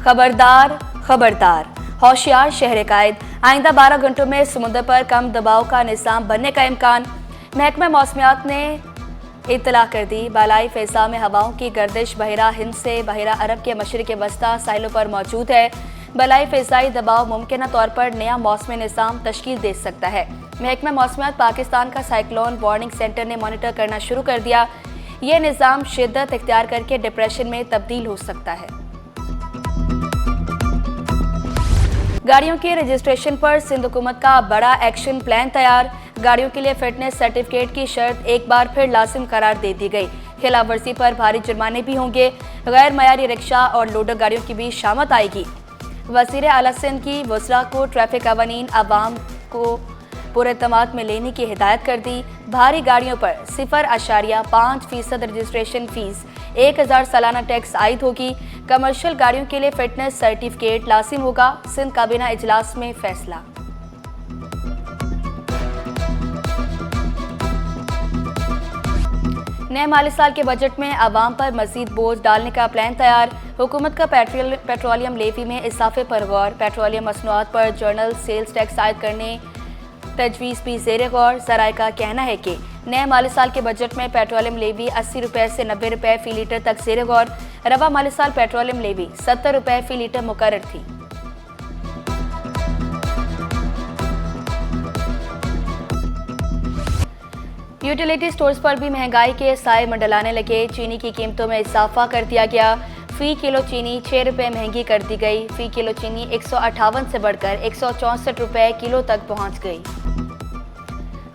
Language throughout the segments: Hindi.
खबरदार खबरदार, होशियार शहर कायद, आइंदा 12 घंटों में समुद्र पर कम दबाव का निज़ाम बनने का इम्कान। महकमा मौसमियात ने इत्तला कर दी। बालाई फ़िज़ा में हवाओं की गर्दिश बहरा हिंद से बहरा अरब के मशरिक़ वस्ता साहिलों पर मौजूद है। बालाई फ़िज़ाई दबाव मुमकिन तौर पर नया मौसमी निज़ाम तश्कील दे सकता है। महकमा मौसमियात पाकिस्तान का साइक्लोन वार्निंग सेंटर ने मॉनिटर करना शुरू कर दिया। ये निज़ाम शिद्दत इख्तियार करके डिप्रेशन में तब्दील हो सकता है। गाड़ियों के रजिस्ट्रेशन पर सिंध हुकूमत का बड़ा एक्शन प्लान तैयार। गाड़ियों के लिए फिटनेस सर्टिफिकेट की शर्त एक बार फिर लाजिम करार दे दी गई। खिलाफ वर्जी पर भारी जुर्माने भी होंगे। गैर मयारी रिक्शा और लोडर गाड़ियों की भी शामत आएगी। वज़ीर आला सिंध की वज़रा को ट्रैफिक कवानीन अवाम को पुरएतमाद में लेने की हिदायत कर दी। भारी गाड़ियों पर 0.5% रजिस्ट्रेशन फीस, 1000 सालाना टैक्स आयद होगी। कमर्शियल गाड़ियों के लिए फिटनेस सर्टिफिकेट लाजिम होगा। सिंध काबीना इजलास में फैसला। नए माली साल के बजट में आवाम पर मजीद बोझ डालने का प्लान तैयार। हुकूमत का पेट्रोलियम लेवी में इजाफे पर गौर। पेट्रोलियम मसनूआत पर जर्नल सेल्स टैक्स आयद करने तजवीज़ भी ज़ेर गौर। ज़राए का कहना है कि नए माली साल के बजट में पेट्रोलियम लेवी 80 रुपये से 90 रुपये फ़ी लीटर तक ज़ेर गौर। रवा माली साल पेट्रोलियम लेवी 70 रुपये फ़ी लीटर मुकर्रर थी। यूटिलिटी स्टोर्स पर भी महंगाई के साए मंडलाने लगे। चीनी की कीमतों में इजाफा कर दिया गया। फ़ी किलो चीनी 6 रुपये महंगी कर दी गई। फ़ी किलो चीनी 158 से बढ़कर 164 रुपये किलो तक पहुंच गई।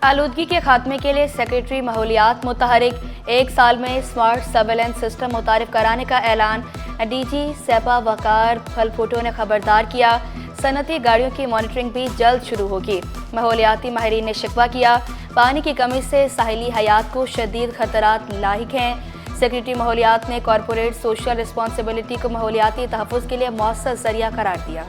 आलूदगी के खात्मे के लिए सेक्रेटरी माहौलियात मुतहरिक। 1 साल में स्मार्ट सर्वेलेंस सिस्टम मुतारिफ कराने का ऐलान। डीजी सेपा वकार फलफोटो ने खबरदार किया। सनती गाड़ियों की मॉनिटरिंग भी जल्द शुरू होगी। माहौलियाती माहिरीन ने शिकवा किया, पानी की कमी से साहिली हयात को शदीद खतरात लाहिक हैं। सेक्रेटरी माहौलियात ने कॉरपोरेट सोशल रिस्पॉन्सिबिलिटी को माहौलियाती तहफ़्फ़ुज़ के लिए मौसर जरिया करार दिया।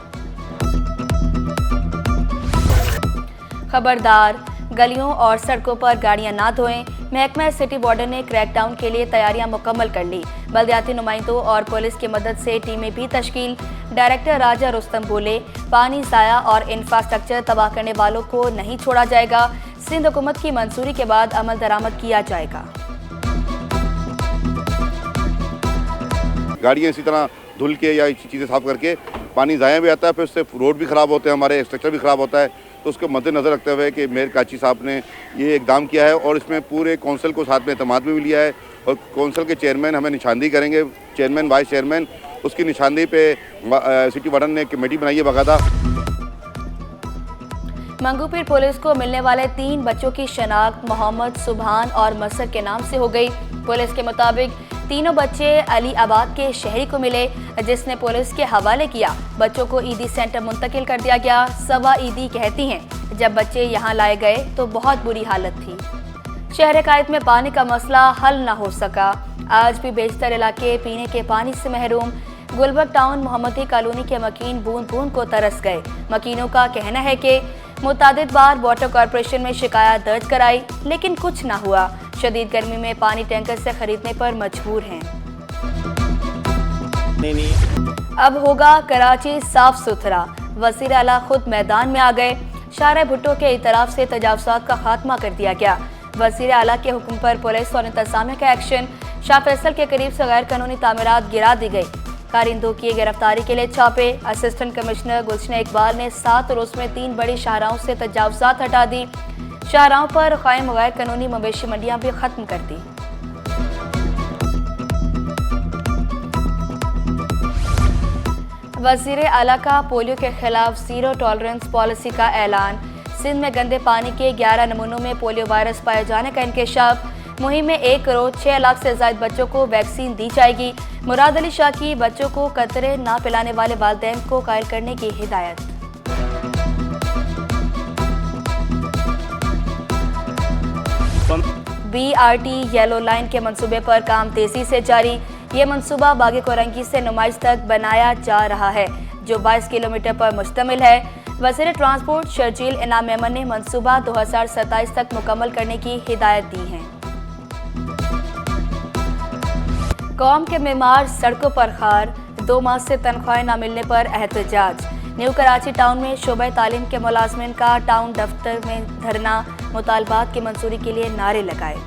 खबरदार, गलियों और सड़कों पर गाड़ियां ना धोएं। महकमा सिटी वार्डन ने क्रैकडाउन के लिए तैयारियां मुकम्मल कर ली। बल्दियाती नुमाइंदों और पुलिस की मदद से टीमें भी तश्कील। डायरेक्टर राजा रुस्तम बोले, पानी ज़ाया और इंफ्रास्ट्रक्चर तबाह करने वालों को नहीं छोड़ा जाएगा। सिंध हुकूमत की मंजूरी के बाद अमल दरामद किया जाएगा। गाड़ियाँ इसी तरह धुल के या चीज़ें साफ करके पानी ज़ाया भी आता है, फिर उससे रोड भी ख़राब होते हैं, हमारे स्ट्रक्चर भी ख़राब होता है। तो उसको मद्देनज़र रखते हुए कि मेयर काची साहब ने ये इकदाम किया है और इसमें पूरे कौंसिल को साथ में एतमाद भी लिया है। और कौंसिल के चेयरमैन हमें निशानदेही करेंगे, चेयरमैन वाइस चेयरमैन, उसकी निशानदेही पे सिटी वार्डन ने कमेटी बनाई है बाकायदा। मंगूपीर पुलिस को मिलने वाले 3 बच्चों की शनाख्त मोहम्मद, सुबहान और मसर के नाम से हो गई। पुलिस के मुताबिक तीनों बच्चे अली आबाद के शहरी को मिले, जिसने पुलिस के हवाले किया। बच्चों को ईदी सेंटर मुंतकिल कर दिया गया। सवा ईदी कहती हैं, जब बच्चे यहाँ लाए गए तो बहुत बुरी हालत थी। शहर कायद में पानी का मसला हल न हो सका। आज भी बेशतर इलाके पीने के पानी से महरूम। गुलबर्ग टाउन मोहम्मदी कॉलोनी के मकीन बूंद बूंद को तरस गए। मकीनों का कहना है कि मुतादिद बार वाटर कॉरपोरेशन में शिकायत दर्ज कराई, लेकिन कुछ ना हुआ। शदीद गर्मी में पानी टैंकर से खरीदने पर मजबूर हैं। अब होगा कराची साफ सुथरा। वज़ीर आला खुद मैदान में आ गए। शाहरा भुट्टो के इतराफ से तजावुज़ात का खात्मा कर दिया गया। वज़ीर आला के हुक्म पर पुलिस और इंतज़ामिया का एक्शन। शाह फैसल के करीब से गैर कानूनी तामीरात गिरा दी गई। कारिंदों की गिरफ्तारी के लिए छापे। असिस्टेंट कमिश्नर गुलशन इकबाल ने 7 रोज में 3 बड़ी शाहराहों से तजावुज़ात हटा दी। शाहराहों पर कायम गैर कानूनी मवेशी मंडियां भी खत्म कर दी। वज़ीर आला का पोलियो के खिलाफ ज़ीरो टॉलरेंस पॉलिसी का ऐलान। सिंध में गंदे पानी के 11 नमूनों में पोलियो वायरस पाए जाने का इंकशाफ। मुहिम में 1 करोड़ 6 लाख से ज़ायद बच्चों को वैक्सीन दी जाएगी। मुराद अली शाह की बच्चों को कतरे ना पिलाने वाले वालिदैन को कायल करने की हिदायत। BRT येलो लाइन के मंसूबे पर काम तेजी से जारी। ये मंसूबा बागे कोरंगी से नुमाइश तक बनाया जा रहा है, जो 22 किलोमीटर पर मुश्तमिल है। वज़ीर ट्रांसपोर्ट शर्जील इनाम मेमन ने मंसूबा 2027 तक मुकम्मल करने की हिदायत दी है। कौम के मेमार सड़कों पर खार, 2 माह से तनख्वाहें न मिलने पर एहतजाज। न्यू कराची टाउन में शोबा तालीम के मुलाजमिन का टाउन दफ्तर में धरना, मुतालबात की मंजूरी के लिए नारे लगाए।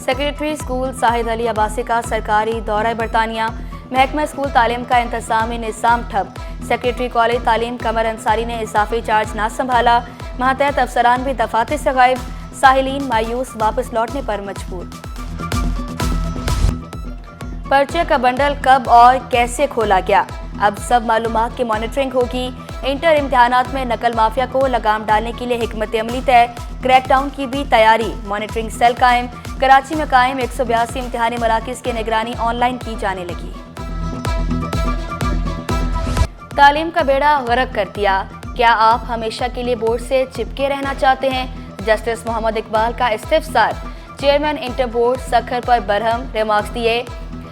सेक्रेटरी स्कूल साहिद अली अब्बासी का सरकारी दौरा बरतानिया। महकमा स्कूल तालीम का इंतजामी निज़ाम ठप। सेक्रेटरी कॉलेज तालीम कमर अंसारी ने इजाफी चार्ज ना संभाला। मातहत अफसरान भी दफातर से गायब। साहिलीन मायूस वापस लौटने पर मजबूर। पर्चे का बंडल कब और कैसे खोला गया, अब सब मालूमात की मॉनिटरिंग होगी। इंटर इम्तिहानात में नकल माफिया को लगाम डालने के लिए हिकमत अमली तय। क्रैकडाउन की भी तैयारी, मॉनिटरिंग सेल कायम। कराची में कायम 182 इम्तिहानी मराकिज की निगरानी ऑनलाइन की जाने लगी। तालीम का बेड़ा गर्क कर दिया, क्या आप हमेशा के लिए बोर्ड से चिपके रहना चाहते हैं? जस्टिस मोहम्मद इकबाल का इस्तीफसार। चेयरमैन इंटर बोर्ड सखर पर बरहम रिमार्क्स दिए।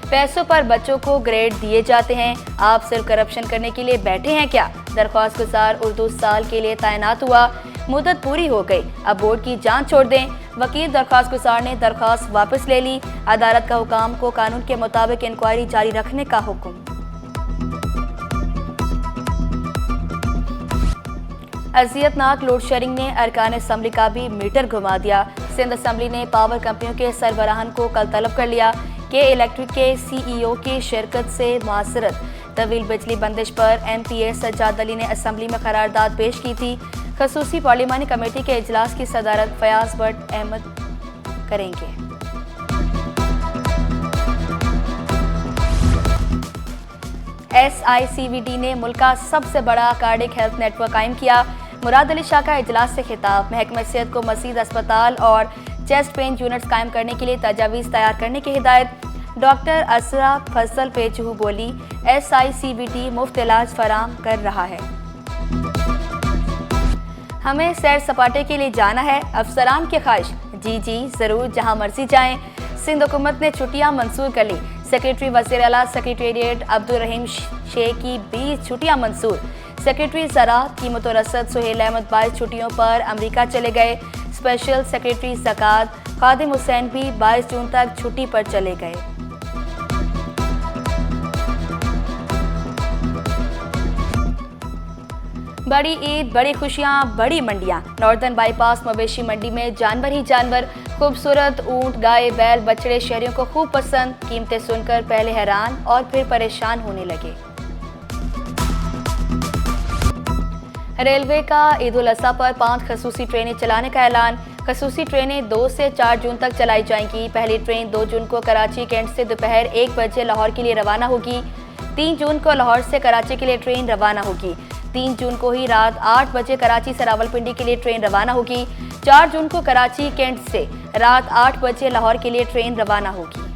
पैसों पर बच्चों को ग्रेड दिए जाते हैं, आप सिर्फ करप्शन करने के लिए बैठे हैं क्या? दरख्वास्त गुजार उर्दू साल के लिए तैनात हुआ, मुद्दत पूरी हो गई, अब बोर्ड की जांच छोड़ दें। वकील दरख्वास्त गुजार ने दरख्वास्त वापस ले ली। अदालत का हुकाम को कानून के मुताबिक इंक्वायरी जारी रखने का हुक्म। अजियतनाक लोड शेडिंग ने अरकान असम्बली का भी मीटर घुमा दिया। सिंध असम्बली ने पावर कंपनियों के सरबराहान को कल तलब कर लिया कि इलेक्ट्रिक के CEO की शिरकत से माजरत। तवील बिजली बंदिश पर MPA सज्जाद अली ने असम्बली में करारदाद पेश की थी। खसूसी पार्लिमानी कमेटी के इजलास की सदारत फयाज भट्ट अहमद करेंगे। SICVD ने मुल्क का सबसे बड़ा कार्डिक हेल्थ नेटवर्क कायम किया। मुराद अली शाह का इजलास से खिताब। महकमा सेहत को मजीद अस्पताल और चेस्ट पेन यूनिट्स कायम करने के लिए तजावीज़ तैयार करने की हिदायत। डॉक्टर असरा फजल पेचहू बोली, SICVD मुफ्त इलाज फराम कर रहा है। हमें सैर सपाटे के लिए जाना है, अफसरान की ख्वाहिश। जी ज़रूर, जहां मर्जी जाएं। सिंध हुकूमत ने छुट्टियां मंसूर कर ली। सेक्रेटरी वज़ीर आला सेक्रेटेरिएट अब्दुल रहीम शेख की 20 छुट्टियां मंसूर। सेक्रेटरी ज़राअत की मुतरसद सुहेल अहमद 22 छुट्टियों पर अमेरिका चले गए। स्पेशल सेक्रेटरी ज़कात खादिम हुसैन भी 22 जून तक छुट्टी पर चले गए। बड़ी ईद, बड़ी खुशियां, बड़ी मंडियां। नॉर्दर्न बाईपास मवेशी मंडी में जानवर ही जानवर। खूबसूरत ऊंट, गाय, बैल, बछड़े शहरियों को खूब पसंद। कीमतें सुनकर पहले हैरान और फिर परेशान होने लगे। रेलवे का ईद उल अज़हा पर 5 खसूसी ट्रेनें चलाने का ऐलान। खसूसी ट्रेनें 2 से 4 जून तक चलाई जाएंगी। पहली ट्रेन 2 जून को कराची कैंट से दोपहर 1 बजे लाहौर के लिए रवाना होगी। 3 जून को लाहौर से कराची के लिए ट्रेन रवाना होगी। 3 जून को ही रात 8 बजे कराची से रावलपिंडी के लिए ट्रेन रवाना होगी। 4 जून को कराची कैंट से रात 8 बजे लाहौर के लिए ट्रेन रवाना होगी।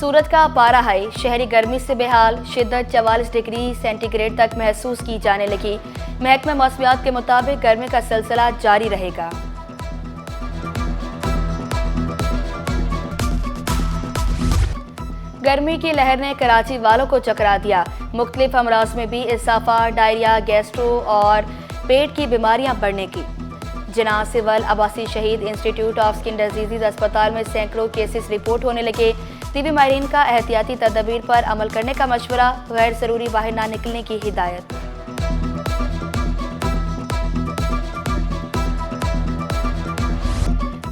सूरत का पारा हाई, शहरी गर्मी से बेहाल। शिद्दत 44 डिग्री सेंटीग्रेड तक महसूस की जाने लगी। महकमा मौसमियात के मुताबिक गर्मी का सिलसिला जारी रहेगा। गर्मी की लहर ने कराची वालों को चकरा दिया। मुख्तलिफ अमराज में भी इजाफा, डायरिया, गैस्ट्रो और पेट की बीमारियां बढ़ने की। जिना सिवल अब्बासी शहीद इंस्टीट्यूट ऑफ स्किन डिजीज अस्पताल में सैकड़ों केसेस रिपोर्ट होने लगे। टीबी माहिरीन का एहतियाती तदबीर पर अमल करने का मशवरा, गैर ज़रूरी बाहर ना निकलने की हिदायत।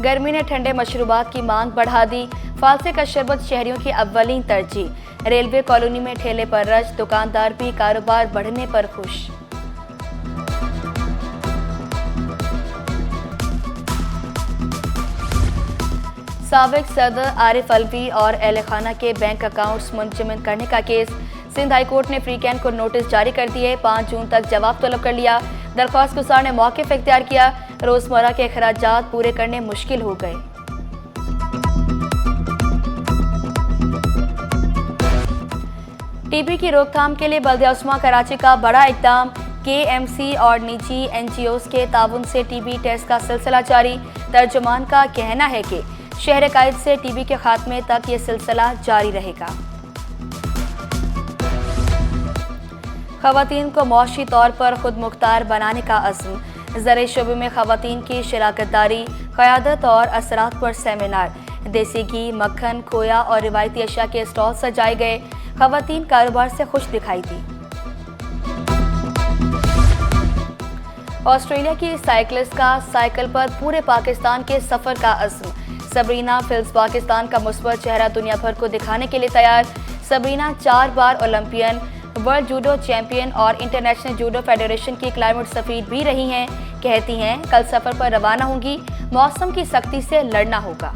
गर्मी ने ठंडे मशरूबात की मांग बढ़ा दी। फालसे का शरबत शहरियों की अव्वलीन तरजीह। रेलवे कॉलोनी में ठेले पर रश, दुकानदार भी कारोबार बढ़ने पर खुश। साबिक सदर आरिफ अलवी और अहले खाना के बैंक अकाउंट्स मुंजमद करने का केस। सिंध हाई कोर्ट ने फ्रीकैन को नोटिस जारी कर दिए। 5 जून तक जवाब तलब कर लिया। दरख्वास्त गुजार ने मौक़िफ़ इख्तियार किया। रोज़मर्रा के अखराजात पूरे करने मुश्किल हो गए। टीबी की रोकथाम के लिए बल्दिया उस्मा कराची का बड़ा इक़दाम। KMC और निजी NGOs के ताउन से टीबी टेस्ट का सिलसिला जारी। तर्जुमान का कहना है कि शहर कायद से टीबी के खात्मे तक ये सिलसिला जारी रहेगा। ख़वातीन को मौशी तौर पर खुद मुख्तार बनाने का अज़्म। ज़राई शोबे में ख़वातीन की शराकतदारी, क़यादत और असरात पर सेमिनार। देसी घी, मक्खन, खोया और रिवायती अशिया के स्टॉल सजाए गए। ख़वातीन कारोबार से खुश दिखाई दी। ऑस्ट्रेलिया की साइकिलिस्ट का साइकिल पर पूरे पाकिस्तान के सफ़र का अज़्म। सबरीना फिल्स पाकिस्तान का मुस्बत चेहरा दुनिया भर को दिखाने के लिए तैयार। सबरीना 4 बार ओलंपियन, वर्ल्ड जूडो चैंपियन और इंटरनेशनल जूडो फेडरेशन की क्लाइमेट सफ़ीर भी रही हैं। कहती हैं कल सफ़र पर रवाना होंगी, मौसम की सख्ती से लड़ना होगा।